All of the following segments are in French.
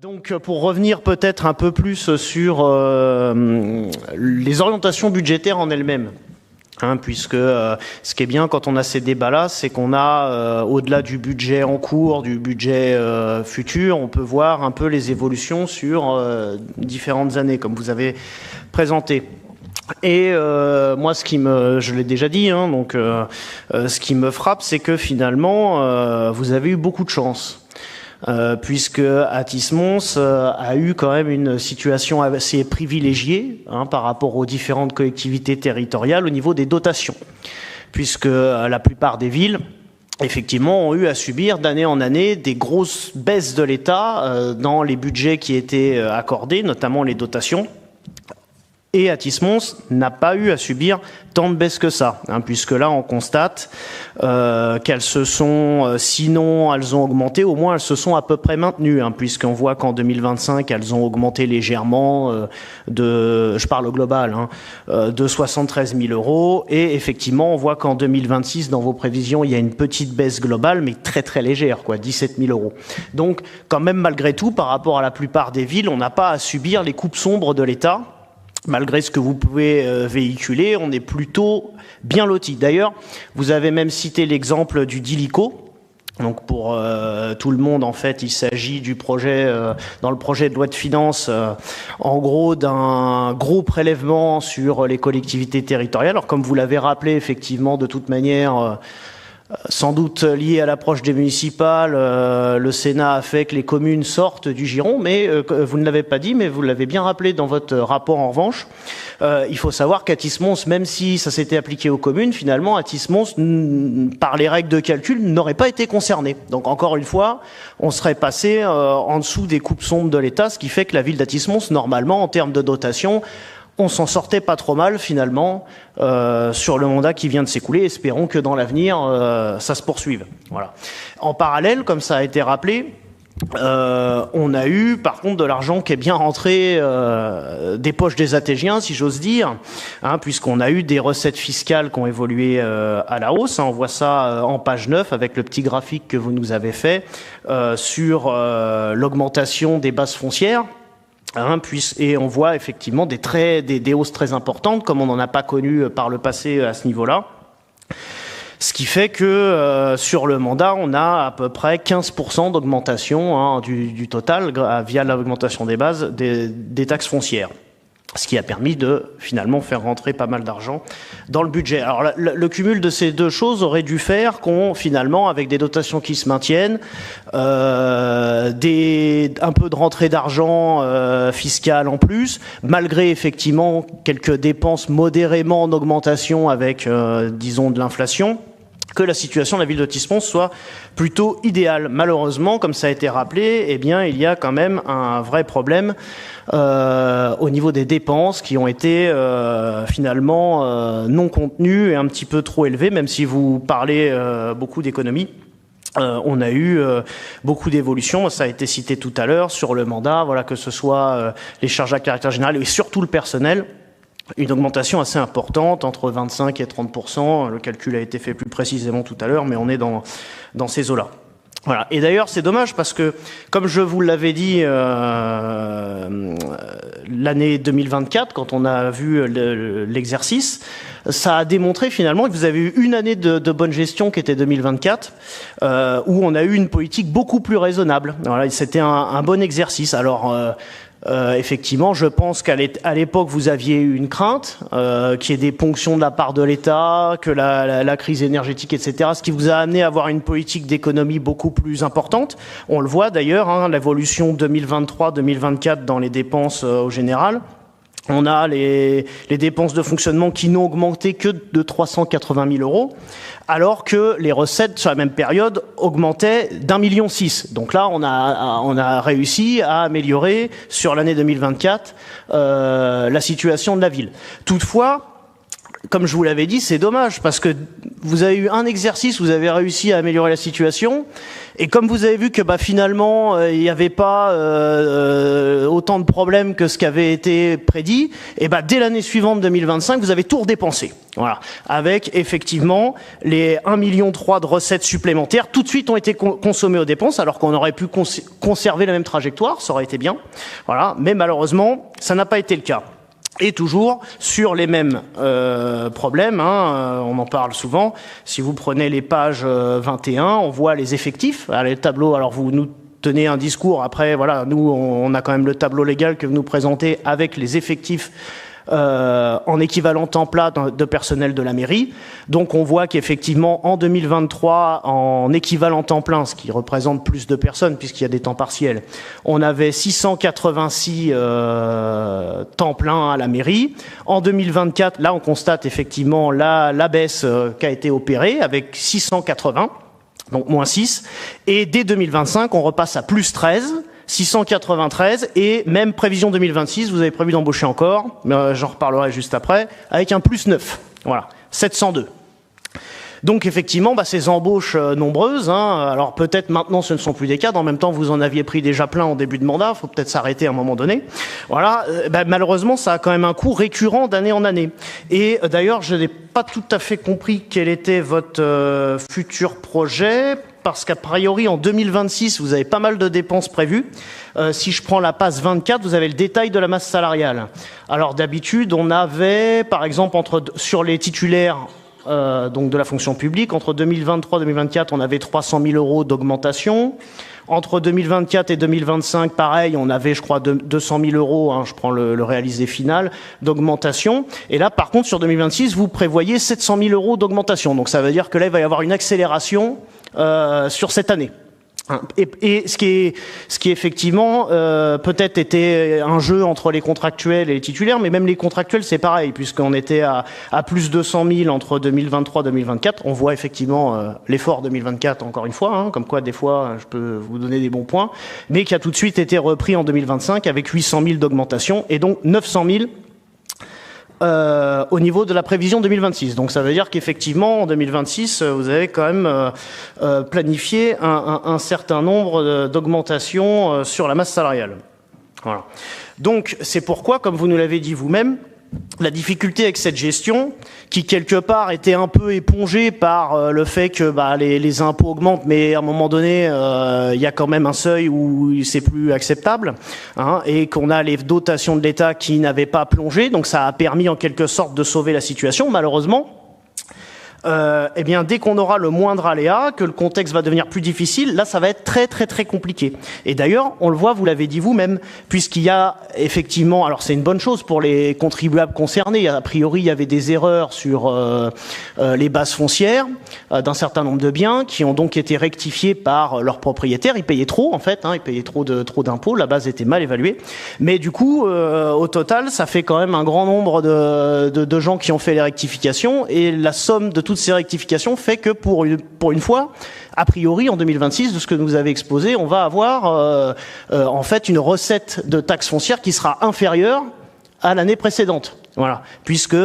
Donc pour revenir peut-être un peu plus sur les orientations budgétaires en elles-mêmes, puisque ce qui est bien quand on a ces débats-là, c'est qu'on a, au-delà du budget en cours, du budget futur, on peut voir un peu les évolutions sur différentes années, comme vous avez présenté. Et moi, je l'ai déjà dit, ce qui me frappe, c'est que finalement, vous avez eu beaucoup de chance. Puisque Athis-Mons a eu quand même une situation assez privilégiée par rapport aux différentes collectivités territoriales au niveau des dotations, puisque la plupart des villes effectivement ont eu à subir d'année en année des grosses baisses de l'État dans les budgets qui étaient accordés, notamment les dotations. Et Athis-Mons n'a pas eu à subir tant de baisses que ça, puisque là on constate qu'elles se sont, sinon elles ont augmenté, au moins elles se sont à peu près maintenues, puisqu'on voit qu'en 2025 elles ont augmenté légèrement je parle au global, de 73 000 euros, et effectivement on voit qu'en 2026 dans vos prévisions il y a une petite baisse globale, mais très très légère, 17 000 euros. Donc quand même malgré tout, par rapport à la plupart des villes, on n'a pas à subir les coupes sombres de l'État. Malgré ce que vous pouvez véhiculer, on est plutôt bien loti. D'ailleurs, vous avez même cité l'exemple du Dilico. Donc pour tout le monde, en fait, il s'agit du projet, dans le projet de loi de finances, en gros d'un gros prélèvement sur les collectivités territoriales. Alors comme vous l'avez rappelé, effectivement, de toute manière, sans doute lié à l'approche des municipales, le Sénat a fait que les communes sortent du giron, mais vous ne l'avez pas dit, mais vous l'avez bien rappelé dans votre rapport en revanche. Il faut savoir qu'Athis-Mons, même si ça s'était appliqué aux communes, finalement, Athis-Mons, par les règles de calcul, n'aurait pas été concerné. Donc encore une fois, on serait passé en dessous des coupes sombres de l'État, ce qui fait que la ville d'Athis-Mons, normalement, en termes de dotation, on s'en sortait pas trop mal finalement sur le mandat qui vient de s'écouler. Espérons que dans l'avenir, ça se poursuive. Voilà. En parallèle, comme ça a été rappelé, on a eu par contre de l'argent qui est bien rentré des poches des Atégiens, si j'ose dire, puisqu'on a eu des recettes fiscales qui ont évolué à la hausse. On voit ça en page 9 avec le petit graphique que vous nous avez fait sur l'augmentation des bases foncières. Et on voit effectivement des hausses très importantes, comme on n'en a pas connu par le passé à ce niveau-là. Ce qui fait que sur le mandat, on a à peu près 15% d'augmentation du total via l'augmentation des bases des taxes foncières. Ce qui a permis de finalement faire rentrer pas mal d'argent dans le budget. Alors le cumul de ces deux choses aurait dû faire qu'on finalement, avec des dotations qui se maintiennent, un peu de rentrée d'argent fiscale en plus, malgré effectivement quelques dépenses modérément en augmentation avec, disons, de l'inflation, que la situation de la ville d'Athis-Mons soit plutôt idéale. Malheureusement, comme ça a été rappelé, il y a quand même un vrai problème au niveau des dépenses qui ont été finalement non contenues et un petit peu trop élevées, même si vous parlez beaucoup d'économie. On a eu beaucoup d'évolutions, ça a été cité tout à l'heure sur le mandat, que ce soit les charges à caractère général et surtout le personnel. Une augmentation assez importante, entre 25 et 30%. Le calcul a été fait plus précisément tout à l'heure, mais on est dans ces eaux-là. Voilà. Et d'ailleurs, c'est dommage parce que, comme je vous l'avais dit, l'année 2024, quand on a vu l'exercice, ça a démontré finalement que vous avez eu une année de bonne gestion qui était 2024, où on a eu une politique beaucoup plus raisonnable. Voilà, c'était un bon exercice. Alors, effectivement, je pense qu'à l'époque, vous aviez eu une crainte qu'il y ait des ponctions de la part de l'État, que la crise énergétique, etc., ce qui vous a amené à avoir une politique d'économie beaucoup plus importante. On le voit d'ailleurs, l'évolution 2023-2024 dans les dépenses au général. On a les dépenses de fonctionnement qui n'ont augmenté que de 380 000 euros, alors que les recettes sur la même période augmentaient d'1,6 million. Donc là, on a réussi à améliorer sur l'année 2024 la situation de la ville. Toutefois, comme je vous l'avais dit, c'est dommage parce que vous avez eu un exercice, vous avez réussi à améliorer la situation, et comme vous avez vu que finalement il n'y avait pas autant de problèmes que ce qui avait été prédit, et dès l'année suivante 2025, vous avez tout redépensé. Voilà, avec effectivement les 1,3 million de recettes supplémentaires, tout de suite ont été consommées aux dépenses, alors qu'on aurait pu conserver la même trajectoire, ça aurait été bien. Voilà, mais malheureusement, ça n'a pas été le cas. Et toujours sur les mêmes problèmes, on en parle souvent. Si vous prenez les pages 21, on voit les effectifs. Les tableaux, alors vous nous tenez un discours, après voilà, nous on a quand même le tableau légal que vous nous présentez avec les effectifs en équivalent temps plein de personnel de la mairie. Donc on voit qu'effectivement en 2023, en équivalent temps plein, ce qui représente plus de personnes puisqu'il y a des temps partiels, on avait 686 temps plein à la mairie. En 2024, là on constate effectivement la baisse qui a été opérée avec 680, donc moins 6. Et dès 2025, on repasse à plus 13. 693 et même prévision 2026, vous avez prévu d'embaucher encore, mais j'en reparlerai juste après, avec un plus 9, voilà, 702. Donc effectivement, ces embauches nombreuses, alors peut-être maintenant ce ne sont plus des cadres, en même temps vous en aviez pris déjà plein en début de mandat, il faut peut-être s'arrêter à un moment donné. Voilà, malheureusement ça a quand même un coût récurrent d'année en année. Et d'ailleurs je n'ai pas tout à fait compris quel était votre futur projet, parce qu'a priori en 2026 vous avez pas mal de dépenses prévues. Si je prends la passe 24, vous avez le détail de la masse salariale. Alors d'habitude on avait par exemple sur les titulaires donc de la fonction publique, entre 2023 et 2024 on avait 300 000 euros d'augmentation. Entre 2024 et 2025, pareil, on avait, je crois, 200 000 euros, je prends le réalisé final, d'augmentation. Et là, par contre, sur 2026, vous prévoyez 700 000 euros d'augmentation. Donc ça veut dire que là, il va y avoir une accélération sur cette année. Et ce qui effectivement peut-être était un jeu entre les contractuels et les titulaires, mais même les contractuels c'est pareil, puisqu'on était à plus 200 000 entre 2023 et 2024. On voit effectivement l'effort 2024 encore une fois, comme quoi des fois je peux vous donner des bons points, mais qui a tout de suite été repris en 2025 avec 800 000 d'augmentation et donc 900 000 au niveau de la prévision 2026. Donc ça veut dire qu'effectivement en 2026 vous avez quand même planifié un certain nombre d'augmentations sur la masse salariale. Voilà. Donc c'est pourquoi, comme vous nous l'avez dit vous-même, la difficulté avec cette gestion, qui quelque part était un peu épongée par le fait que les impôts augmentent, mais à un moment donné, il y a quand même un seuil où c'est plus acceptable, et qu'on a les dotations de l'État qui n'avaient pas plongé, donc ça a permis en quelque sorte de sauver la situation. Malheureusement, eh bien, dès qu'on aura le moindre aléa, que le contexte va devenir plus difficile, là, ça va être très, très, très compliqué. Et d'ailleurs, on le voit, vous l'avez dit vous-même, puisqu'il y a effectivement, alors c'est une bonne chose pour les contribuables concernés. A priori, il y avait des erreurs sur les bases foncières d'un certain nombre de biens qui ont donc été rectifiés par leurs propriétaires. Ils payaient trop, en fait, ils payaient trop d'impôts. La base était mal évaluée. Mais du coup, au total, ça fait quand même un grand nombre de gens qui ont fait les rectifications, et la somme de toutes ces rectifications fait que pour une fois, a priori en 2026, de ce que nous avez exposé, on va avoir en fait une recette de taxe foncière qui sera inférieure à l'année précédente. Voilà, puisque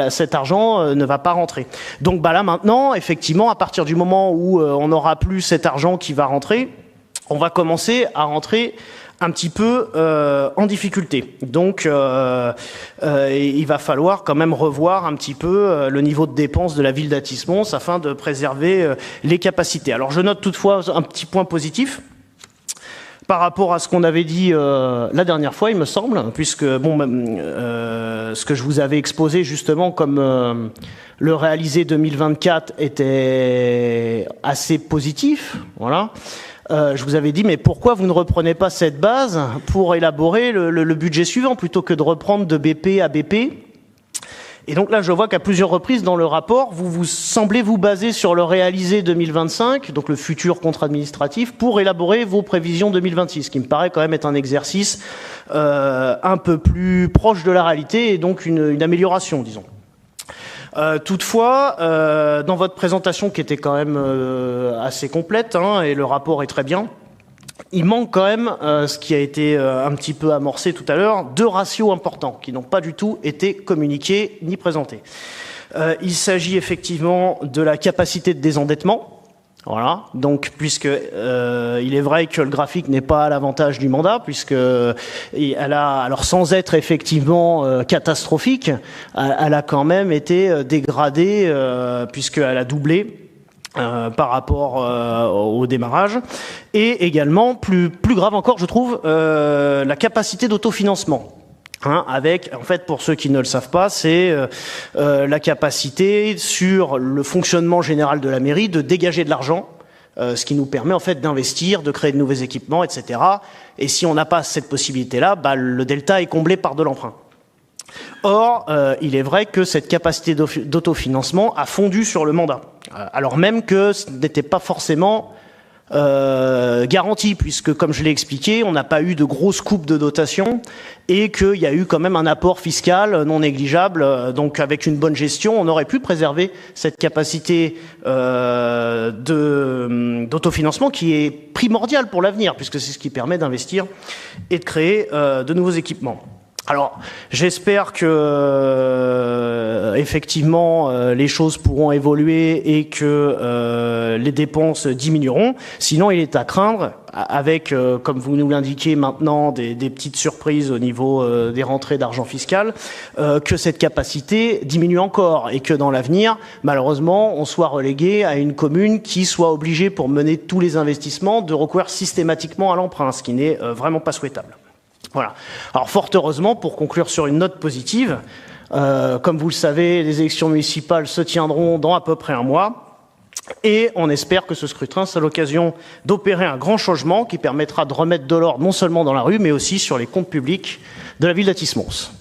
cet argent ne va pas rentrer. Donc là maintenant, effectivement, à partir du moment où on n'aura plus cet argent qui va rentrer, on va commencer à rentrer un petit peu en difficulté. Donc il va falloir quand même revoir un petit peu le niveau de dépenses de la ville d'Athis-Mons afin de préserver les capacités. Alors je note toutefois un petit point positif par rapport à ce qu'on avait dit la dernière fois, il me semble, puisque ce que je vous avais exposé justement comme le réalisé 2024 était assez positif, voilà. Je vous avais dit, mais pourquoi vous ne reprenez pas cette base pour élaborer le budget suivant, plutôt que de reprendre de BP à BP? Et donc là, je vois qu'à plusieurs reprises dans le rapport, vous semblez vous baser sur le réalisé 2025, donc le futur contrat administratif, pour élaborer vos prévisions 2026, ce qui me paraît quand même être un exercice un peu plus proche de la réalité et donc une amélioration, disons. Toutefois, dans votre présentation qui était quand même assez complète, et le rapport est très bien, il manque quand même, ce qui a été un petit peu amorcé tout à l'heure, 2 ratios importants qui n'ont pas du tout été communiqués ni présentés. Il s'agit effectivement de la capacité de désendettement. Voilà. Donc, puisque il est vrai que le graphique n'est pas à l'avantage du mandat, puisque elle a, alors sans être effectivement catastrophique, elle a quand même été dégradée puisqu'elle a doublé. Par rapport au démarrage, et également plus grave encore, je trouve, la capacité d'autofinancement. Avec, en fait, pour ceux qui ne le savent pas, c'est la capacité sur le fonctionnement général de la mairie de dégager de l'argent, ce qui nous permet en fait d'investir, de créer de nouveaux équipements, etc. Et si on n'a pas cette possibilité-là, le delta est comblé par de l'emprunt. Or, il est vrai que cette capacité d'autofinancement a fondu sur le mandat, alors même que ce n'était pas forcément garanti, puisque, comme je l'ai expliqué, on n'a pas eu de grosses coupes de dotation et qu'il y a eu quand même un apport fiscal non négligeable. Donc, avec une bonne gestion, on aurait pu préserver cette capacité d'autofinancement qui est primordiale pour l'avenir, puisque c'est ce qui permet d'investir et de créer de nouveaux équipements. Alors, j'espère que effectivement les choses pourront évoluer et que les dépenses diminueront. Sinon, il est à craindre, avec, comme vous nous l'indiquez maintenant, des petites surprises au niveau des rentrées d'argent fiscal, que cette capacité diminue encore et que dans l'avenir, malheureusement, on soit relégué à une commune qui soit obligée, pour mener tous les investissements, de recourir systématiquement à l'emprunt, ce qui n'est vraiment pas souhaitable. Voilà. Alors, fort heureusement, pour conclure sur une note positive, comme vous le savez, les élections municipales se tiendront dans à peu près un mois. Et on espère que ce scrutin sera l'occasion d'opérer un grand changement qui permettra de remettre de l'ordre non seulement dans la rue, mais aussi sur les comptes publics de la ville d'Athis-Mons.